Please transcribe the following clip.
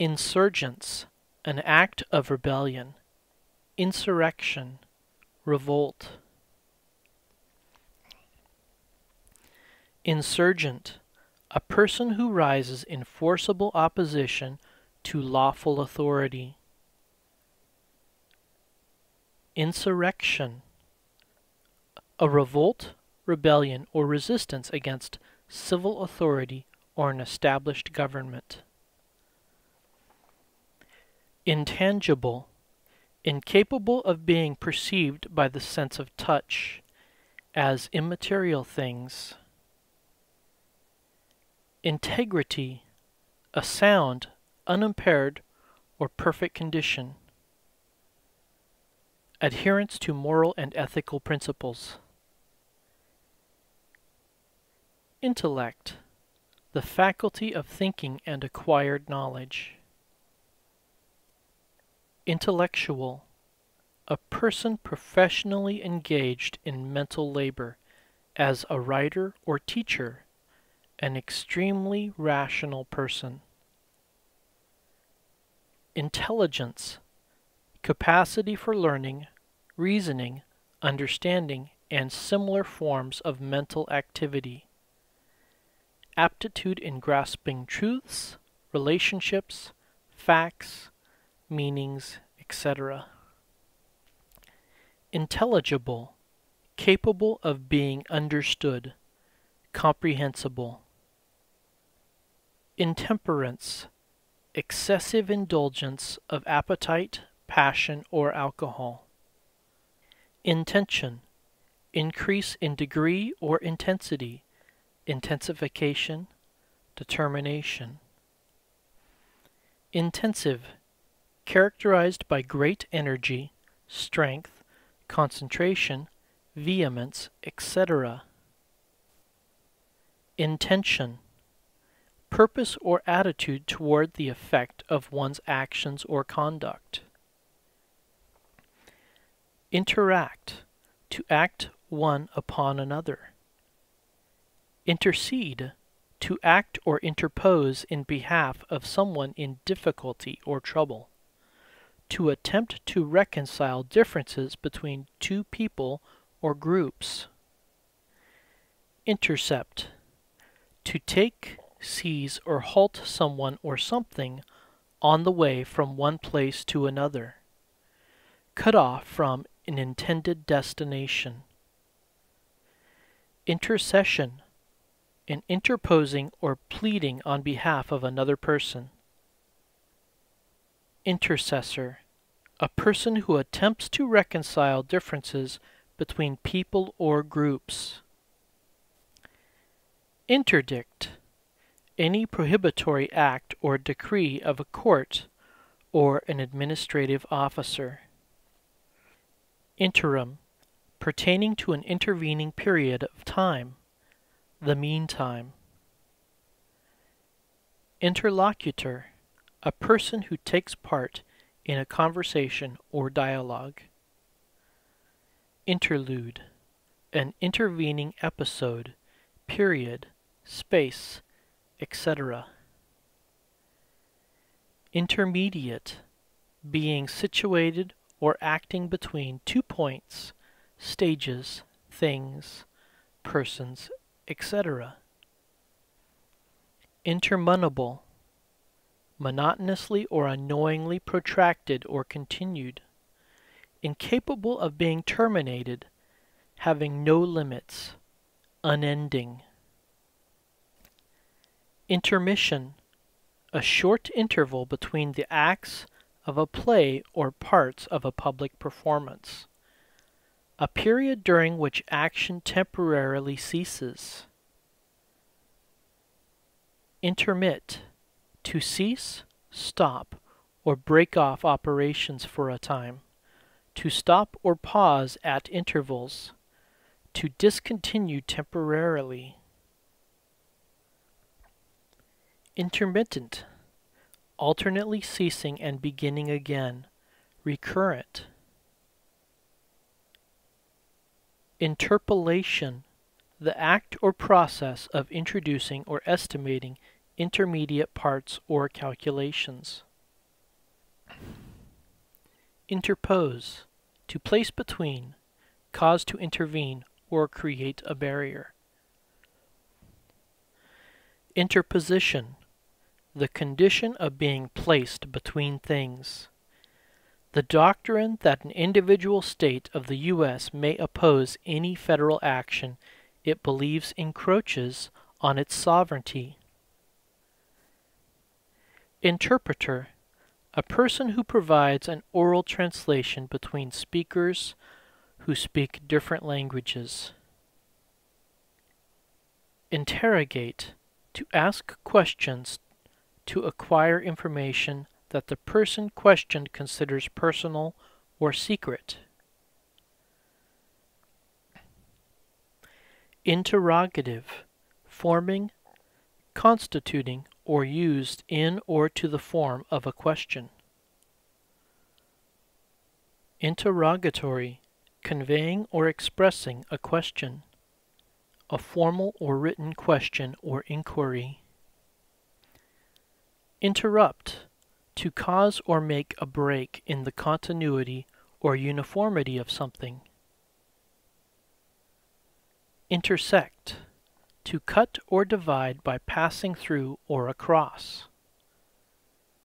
Insurgence, an act of rebellion. Insurrection, revolt. Insurgent, a person who rises in forcible opposition to lawful authority. Insurrection, a revolt, rebellion, or resistance against civil authority or an established government. Intangible, incapable of being perceived by the sense of touch, as immaterial things. Integrity, a sound, unimpaired, or perfect condition. Adherence to moral and ethical principles. Intellect, the faculty of thinking and acquired knowledge. Intellectual, a person professionally engaged in mental labor, as a writer or teacher, an extremely rational person. Intelligence, capacity for learning, reasoning, understanding, and similar forms of mental activity. Aptitude in grasping truths, relationships, facts, meanings, etc. Intelligible, capable of being understood, comprehensible. Intemperance, excessive indulgence of appetite, passion, or alcohol. Intention, increase in degree or intensity, intensification, determination. Intensive, characterized by great energy, strength, concentration, vehemence, etc. Intention, purpose or attitude toward the effect of one's actions or conduct. Interact, to act one upon another. Intercede, to act or interpose in behalf of someone in difficulty or trouble. To attempt to reconcile differences between two people or groups. Intercept, to take, seize, or halt someone or something on the way from one place to another. Cut off from an intended destination. Intercession, an interposing or pleading on behalf of another person. Intercessor, a person who attempts to reconcile differences between people or groups. Interdict, any prohibitory act or decree of a court or an administrative officer. Interim, pertaining to an intervening period of time, the meantime. Interlocutor, a person who takes part in a conversation or dialogue. Interlude, an intervening episode, period, space, etc. Intermediate, being situated or acting between 2 points, stages, things, persons, etc. Interminable, monotonously or annoyingly protracted or continued, incapable of being terminated, having no limits, unending. Intermission, a short interval between the acts of a play or parts of a public performance. A period during which action temporarily ceases. Intermit, to cease, stop, or break off operations for a time. To stop or pause at intervals. To discontinue temporarily. Intermittent, alternately ceasing and beginning again, recurrent. Interpolation, the act or process of introducing or estimating intermediate parts or calculations. Interpose, to place between, cause to intervene, or create a barrier. Interposition, the condition of being placed between things. The doctrine that an individual state of the U.S. may oppose any federal action it believes encroaches on its sovereignty. Interpreter, a person who provides an oral translation between speakers who speak different languages. Interrogate, to ask questions to acquire information that the person questioned considers personal or secret. Interrogative, forming, constituting, or used in or to the form of a question. Interrogatory, conveying or expressing a question, a formal or written question or inquiry. Interrupt, to cause or make a break in the continuity or uniformity of something. Intersect, to cut or divide by passing through or across.